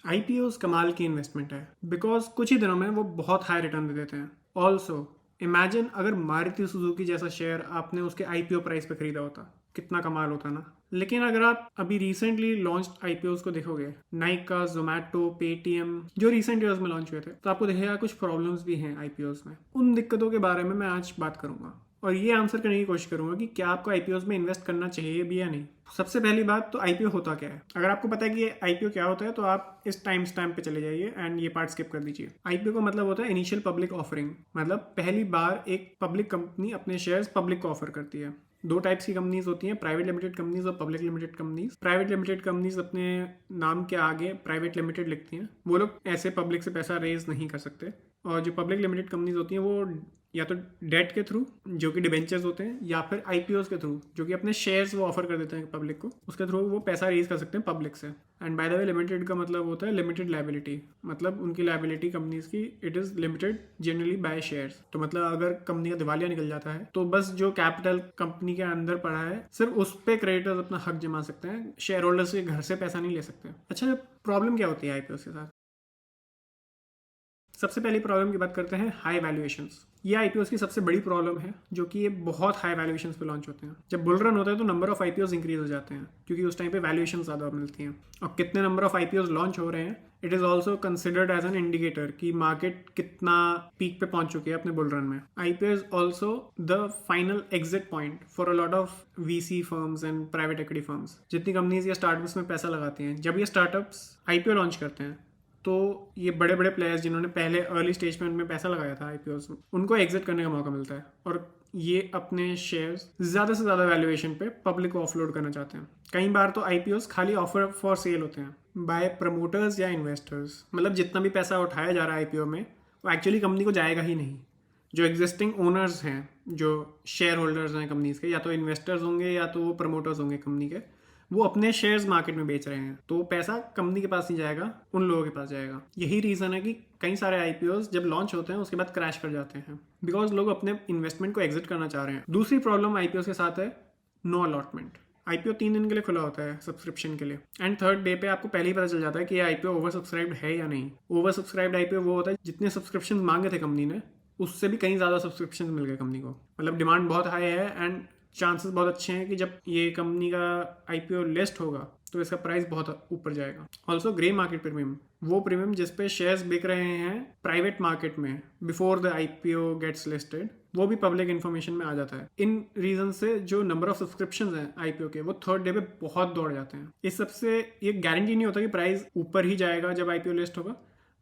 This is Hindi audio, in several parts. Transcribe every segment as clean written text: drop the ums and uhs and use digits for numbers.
आईपीओ कमाल की इन्वेस्टमेंट है बिकॉज कुछ ही दिनों में वो बहुत हाई रिटर्न दे देते हैं। ऑल्सो इमेजिन अगर मारुति सुजुकी जैसा शेयर आपने उसके आईपीओ प्राइस पे खरीदा होता, कितना कमाल होता ना। लेकिन अगर आप अभी रिसेंटली लॉन्च आईपीओस को देखोगे, नाइका, जोमैटो, पेटीएम जो रिसेंट ईयर्स में लॉन्च हुए थे, तो आपको दिखेगा कुछ प्रॉब्लम्स भी हैं आईपीओस में। उन दिक्कतों के बारे में मैं आज बात करूंगा और ये आंसर करने की कोशिश करूंगा कि क्या आपको आईपीओस में इन्वेस्ट करना चाहिए भी या नहीं। सबसे पहली बात तो आईपीओ होता क्या है। अगर आपको पता है कि ये आईपीओ क्या होता है तो आप इस टाइम स्टैम्प पे चले जाइए एंड ये पार्ट स्किप कर दीजिए। आईपीओ का मतलब होता है इनिशियल पब्लिक ऑफरिंग, मतलब पहली बार एक पब्लिक कंपनी अपने शेयर्स पब्लिक को ऑफर करती है। दो टाइप्स की कंपनीज होती हैं, प्राइवेट लिमिटेड कंपनीज और public limited companies. Private limited companies अपने नाम के आगे प्राइवेट लिमिटेड लिखती हैं, वो लोग ऐसे पब्लिक से पैसा रेज नहीं कर सकते। और जो पब्लिक लिमिटेड कंपनीज होती हैं वो या तो डेट के थ्रू जो कि डिबेंचर्स होते हैं, या फिर आईपीओस के थ्रू जो कि अपने शेयर्स वो ऑफर कर देते हैं पब्लिक को, उसके थ्रू वो पैसा रेज कर सकते हैं पब्लिक से। And by the way limited का मतलब होता है लिमिटेड लायबिलिटी, मतलब उनकी लायबिलिटी कंपनीज की it is limited generally by shares. तो मतलब अगर कंपनी का दिवालिया निकल जाता है तो बस जो कैपिटल कंपनी के अंदर पड़ा है सिर्फ उस पर क्रेडिटर्स अपना हक जमा सकते हैं, शेयर होल्डर्स के घर से पैसा नहीं ले सकते। अच्छा, प्रॉब्लम क्या होती है आईपीओ के साथ? सबसे पहली प्रॉब्लम की बात करते हैं हाई वैल्यूएशंस। ये आईपीओस की सबसे बड़ी प्रॉब्लम है, जो कि ये बहुत हाई वैल्यूएशंस पे लॉन्च होते हैं। जब बुल रन होता है तो नंबर ऑफ आईपीओस इंक्रीज हो जाते हैं क्योंकि उस टाइम पे वैल्यूएशन ज़्यादा मिलती हैं। और कितने नंबर ऑफ आईपीओस लॉन्च हो रहे हैं, it is also considered as an indicator कि मार्केट कितना पीक पे पहुंच चुकी है अपने बुल रन में। IPO is also the final exit point for a lot of VC firms and private equity firms. जितनी कंपनीज या स्टार्टअप्स में पैसा लगाती हैं, जब ये स्टार्टअप्स आईपीओ लॉन्च करते हैं तो ये बड़े बड़े प्लेयर्स जिन्होंने पहले अर्ली स्टेज में उनमें पैसा लगाया था आईपीओस में, उनको एग्जिट करने का मौका मिलता है और ये अपने शेयर्स ज़्यादा से ज़्यादा वैल्यूएशन पे पब्लिक को ऑफलोड करना चाहते हैं। कई बार तो आईपीओस खाली ऑफर फॉर सेल होते हैं बाय प्रमोटर्स या इन्वेस्टर्स, मतलब जितना भी पैसा उठाया जा रहा है आईपीओ में वो एक्चुअली कंपनी को जाएगा ही नहीं। जो एग्जिस्टिंग ओनर्स हैं, जो शेयर होल्डर्स हैं कंपनीज के, या तो इन्वेस्टर्स होंगे या तो वो प्रमोटर्स होंगे कंपनी के, वो अपने शेयर्स मार्केट में बेच रहे हैं, तो पैसा कंपनी के पास नहीं जाएगा, उन लोगों के पास जाएगा। यही रीज़न है कि कई सारे आईपीओस जब लॉन्च होते हैं उसके बाद क्रैश कर जाते हैं, बिकॉज लोग अपने इन्वेस्टमेंट को एग्जिट करना चाह रहे हैं। दूसरी प्रॉब्लम आईपीओस के साथ है नो अलॉटमेंट। आईपीओ 3 दिन के लिए खुला होता है सब्सक्रिप्शन के लिए, एंड थर्ड डे पे आपको पहले ही पता चल जाता है कि ये आईपीओ ओवर सब्सक्राइब्ड है या नहीं। ओवर सब्सक्राइब्ड आईपीओ वो होता है जितने सब्सक्रिप्शन मांगे थे कंपनी ने उससे भी कहीं ज़्यादा सब्सक्रिप्शन मिल गए कंपनी को, मतलब डिमांड बहुत हाई है एंड चांसेस बहुत अच्छे हैं कि जब ये कंपनी का आईपीओ लिस्ट होगा तो इसका प्राइस बहुत ऊपर जाएगा। ऑल्सो ग्रे मार्केट प्रीमियम, वो प्रीमियम जिस पे शेयर्स बिक रहे हैं प्राइवेट मार्केट में before the IPO gets listed, वो भी पब्लिक इन्फॉर्मेशन में आ जाता है। इन रीजन से जो नंबर ऑफ सब्सक्रिप्शन हैं आईपीओ के, वो थर्ड डे पे बहुत दौड़ जाते हैं। इस सबसे ये गारंटी नहीं होता कि प्राइस ऊपर ही जाएगा जब आईपीओ लिस्ट होगा,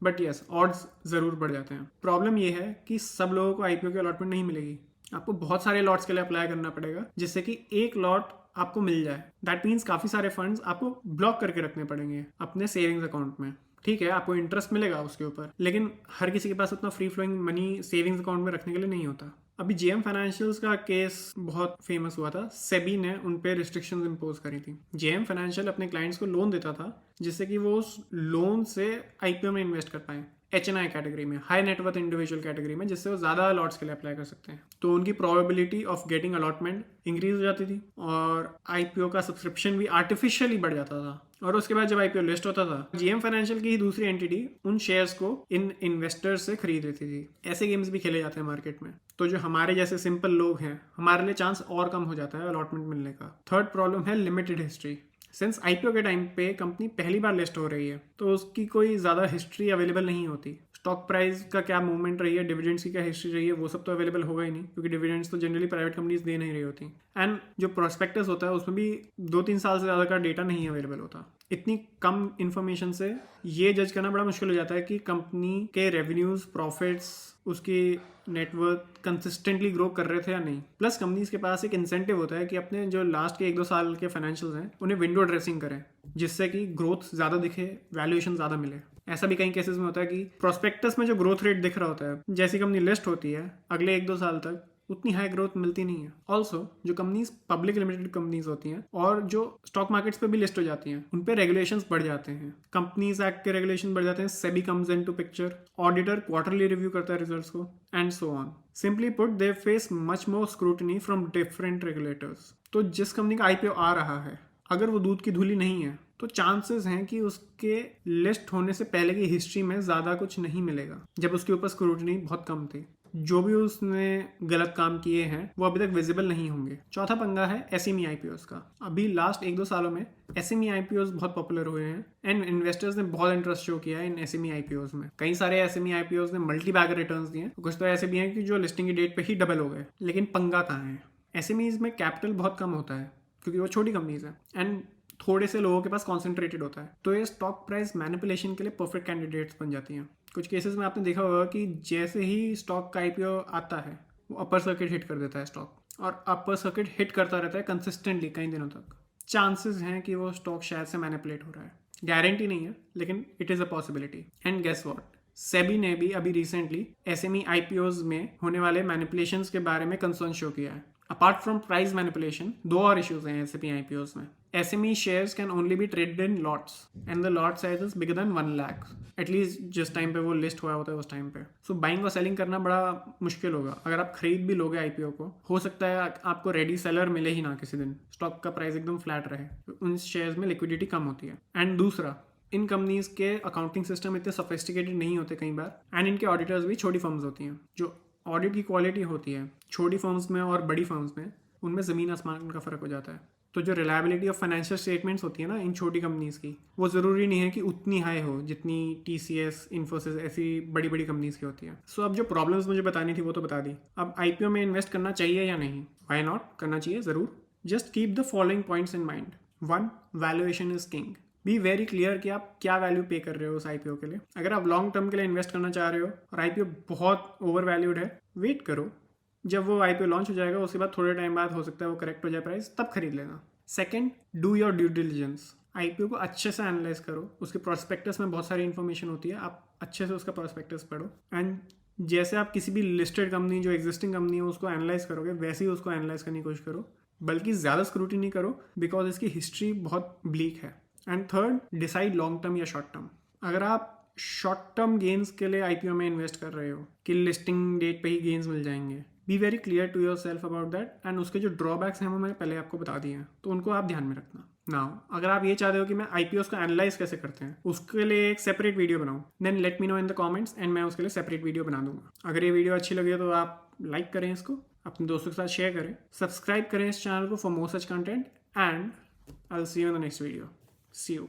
बट यस ऑड्स जरूर बढ़ जाते हैं। प्रॉब्लम ये है कि सब लोगों को आईपीओ की अलॉटमेंट नहीं मिलेगी, आपको बहुत सारे लॉट्स के लिए अप्लाई करना पड़ेगा जिससे कि एक लॉट आपको मिल जाए। दैट मीन्स काफ़ी सारे फंड्स आपको ब्लॉक करके रखने पड़ेंगे अपने सेविंग्स अकाउंट में। ठीक है, आपको इंटरेस्ट मिलेगा उसके ऊपर, लेकिन हर किसी के पास उतना free flowing money savings account में रखने के लिए नहीं होता। अभी जेएम फाइनेंशियल्स का केस बहुत फेमस हुआ था, सेबी ने उन पे रिस्ट्रिक्शंस इम्पोज करी थी। जेएम फाइनेंशियल अपने क्लाइंट्स को लोन देता था जिससे कि वो उस लोन से आईपीओ में इन्वेस्ट कर पाए, HNI कैटेगरी में, हाई नेटवर्थ इंडिविजुअल कैटेगरी में, जिससे वो ज़्यादा अलॉट्स के लिए अप्लाई कर सकते हैं। तो उनकी probability of getting allotment increase हो जाती थी और आईपीओ का सब्सक्रिप्शन भी आर्टिफिशियली बढ़ जाता था। और उसके बाद जब आईपीओ लिस्ट होता था, जीएम फाइनेंशियल की ही दूसरी एंटिटी उन शेयर्स को इन इन्वेस्टर्स से खरीद लेती थी। ऐसे गेम्स भी खेले जाते हैं मार्केट में, तो जो हमारे जैसे सिंपल लोग हैं हमारे लिए चांस और कम हो जाता है अलॉटमेंट मिलने का। थर्ड प्रॉब्लम है लिमिटेड हिस्ट्री। सिंस आईपीओ के टाइम पे कंपनी पहली बार लिस्ट हो रही है तो उसकी कोई ज़्यादा हिस्ट्री अवेलेबल नहीं होती। स्टॉक प्राइस का क्या मूवमेंट रही है, डिविडेंड्स की क्या हिस्ट्री रही है, वो सब तो अवेलेबल होगा ही नहीं, क्योंकि डिविडेंड्स तो जनरली प्राइवेट कंपनीज दे नहीं रही होती। एंड जो प्रोस्पेक्टस होता है उसमें भी 2-3 साल से ज़्यादा का डेटा नहीं अवेलेबल होता। इतनी कम इन्फॉर्मेशन से ये जज करना बड़ा मुश्किल हो जाता है कि कंपनी के रेवेन्यूज, प्रॉफिट्स, उसकी नेटवर्थ कंसिस्टेंटली ग्रो कर रहे थे या नहीं। प्लस कंपनीज के पास एक इंसेंटिव होता है कि अपने जो लास्ट के 1-2 साल के फाइनेंशियल्स हैं उन्हें विंडो ड्रेसिंग करें जिससे कि ग्रोथ ज़्यादा दिखे, वैल्यूएशन ज़्यादा मिले। ऐसा भी कई केसेस में होता है कि प्रोस्पेक्टस में जो ग्रोथ रेट दिख रहा होता है, जैसी कंपनी लिस्ट होती है अगले 1-2 साल तक उतनी हाई ग्रोथ मिलती नहीं है। ऑल्सो जो कंपनीज पब्लिक लिमिटेड कंपनीज होती हैं और जो स्टॉक मार्केट्स पे भी लिस्ट हो जाती हैं, उन पे रेगुलेशंस बढ़ जाते हैं। कंपनीज एक्ट के रेगुलेशन बढ़ जाते हैं, SEBI comes into picture, auditor quarterly review करता है रिजल्ट्स को, and so on. Simply put, they face much more scrutiny from different regulators. तो जिस कंपनी का आईपीओ आ रहा है अगर वो दूध की धूली नहीं है तो चांसेस हैं कि उसके लिस्ट होने से पहले की हिस्ट्री में ज़्यादा कुछ नहीं मिलेगा, जब उसके ऊपर स्क्रूटनी बहुत कम थी। जो भी उसने गलत काम किए हैं वो अभी तक विजिबल नहीं होंगे। चौथा पंगा है एसएमई आईपीओस का। अभी लास्ट 1-2 सालों में एसएमई आईपीओस बहुत पॉपुलर हुए हैं एंड इन्वेस्टर्स ने बहुत इंटरेस्ट शो किया है इन एसएमई आईपीओस में। कई सारे एसएमई आईपीओस ने मल्टी बैगर रिटर्न्स दिए, कुछ तो ऐसे भी हैं कि जो लिस्टिंग की डेट पे ही डबल हो गए। लेकिन पंगा कहाँ है? एसएमईज में कैपिटल बहुत कम होता है क्योंकि वो छोटी कंपनीज हैं एंड थोड़े से लोगों के पास कॉन्सेंट्रेटेड होता है, तो ये स्टॉक प्राइस मैनिपुलेशन के लिए परफेक्ट कैंडिडेट्स बन जाती हैं। कुछ केसेस में आपने देखा होगा कि जैसे ही स्टॉक का आईपीओ आता है वो अपर सर्किट हिट कर देता है स्टॉक, और अपर सर्किट हिट करता रहता है कंसिस्टेंटली कई दिनों तक। चांसेस हैं कि वो स्टॉक शायद से मैनिपुलेट हो रहा है, गारंटी नहीं है लेकिन it is a possibility. And guess what, SEBI ने भी अभी रिसेंटली एसएमई आईपीओज में होने वाले मैनिपुलेशंस के बारे में कंसर्न शो किया है। अपार्ट फ्रॉम प्राइस मैनिपुलेशन, 2 और इश्यूज हैं एसएमई आईपीओज में। SME shares can only be traded in lots and the lot size is bigger than 1 lakh, at least जिस टाइम पे वो लिस्ट हुआ होता है उस टाइम पे। सो बाइंग और सेलिंग करना बड़ा मुश्किल होगा। अगर आप खरीद भी लोगे आईपीओ को, हो सकता है आपको रेडी सेलर मिले ही ना किसी दिन, स्टॉक का प्राइस एकदम फ्लैट रहे, उन शेयर्स में लिक्विडिटी कम होती है। एंड दूसरा, इन कंपनीज के अकाउंटिंग सिस्टम इतने सोफिस्टिकेटेड नहीं होते कई बार, एंड इनके ऑडिटर्स भी छोटी फर्म्स होती हैं। जो ऑडिट की क्वालिटी होती है छोटी फर्म्स में और बड़ी फर्म्स में, उनमें ज़मीन आसमान का फ़र्क हो जाता है। तो जो रिलायबिलिटी ऑफ फाइनेंशियल स्टेटमेंट्स होती है ना इन छोटी कंपनीज की, वो ज़रूरी नहीं है कि उतनी हाई हो जितनी टीसीएस, इन्फोसिस ऐसी बड़ी बड़ी कंपनीज की होती है। सो अब जो प्रॉब्लम्स मुझे बतानी थी वो तो बता दी। अब आईपीओ में इन्वेस्ट करना चाहिए या नहीं? व्हाई नॉट, करना चाहिए ज़रूर। Just keep the following points in mind. 1, valuation is king. B very clear कि आप क्या वैल्यू पे कर रहे हो उस आईपीओ के लिए। अगर आप लॉन्ग टर्म के लिए इन्वेस्ट करना चाह रहे हो और आईपीओ बहुत ओवर वैल्यूड है, वेट करो, जब वो आईपीओ लॉन्च हो जाएगा उसके बाद थोड़े टाइम बाद हो सकता है वो करेक्ट हो जाए प्राइस, तब खरीद लेना। Second, do your due diligence. IPO को अच्छे से एनालाइज करो, उसके प्रोस्पेक्टस में बहुत सारी इन्फॉर्मेशन होती है, आप अच्छे से उसका प्रोस्पेक्टस पढ़ो। एंड जैसे आप किसी भी लिस्टेड कंपनी जो एग्जिस्टिंग कंपनी है उसको एनालाइज करोगे, वैसे ही उसको एनालाइज करने की कोशिश करो, बल्कि ज़्यादा स्क्रूटिनी करो बिकॉज इसकी हिस्ट्री बहुत ब्लीक है। And third, decide long term या शॉर्ट टर्म। अगर आप शॉर्ट टर्म गेन्स के लिए आईपीओ में इन्वेस्ट कर रहे हो कि लिस्टिंग डेट पे ही गेन्स मिल जाएंगे, be very clear to your self about that. And उसके जो ड्रॉबैक्स हैं वो मैंने पहले आपको बता दिए हैं, तो उनको आप ध्यान में रखना। नाउ अगर आप ये चाहते हो कि मैं आईपीओस को एनालाइज कैसे करते हैं उसके लिए एक सेपरेट वीडियो बनाऊँ, then let me know in the comments and मैं उसके लिए सेपरेट वीडियो बना दूंगा। अगर ये वीडियो अच्छी लगी तो आप लाइक करें, इसको अपने दोस्तों के साथ शेयर करें, सब्सक्राइब करें इस चैनल को for more such content, and I will see you in the next video. See you.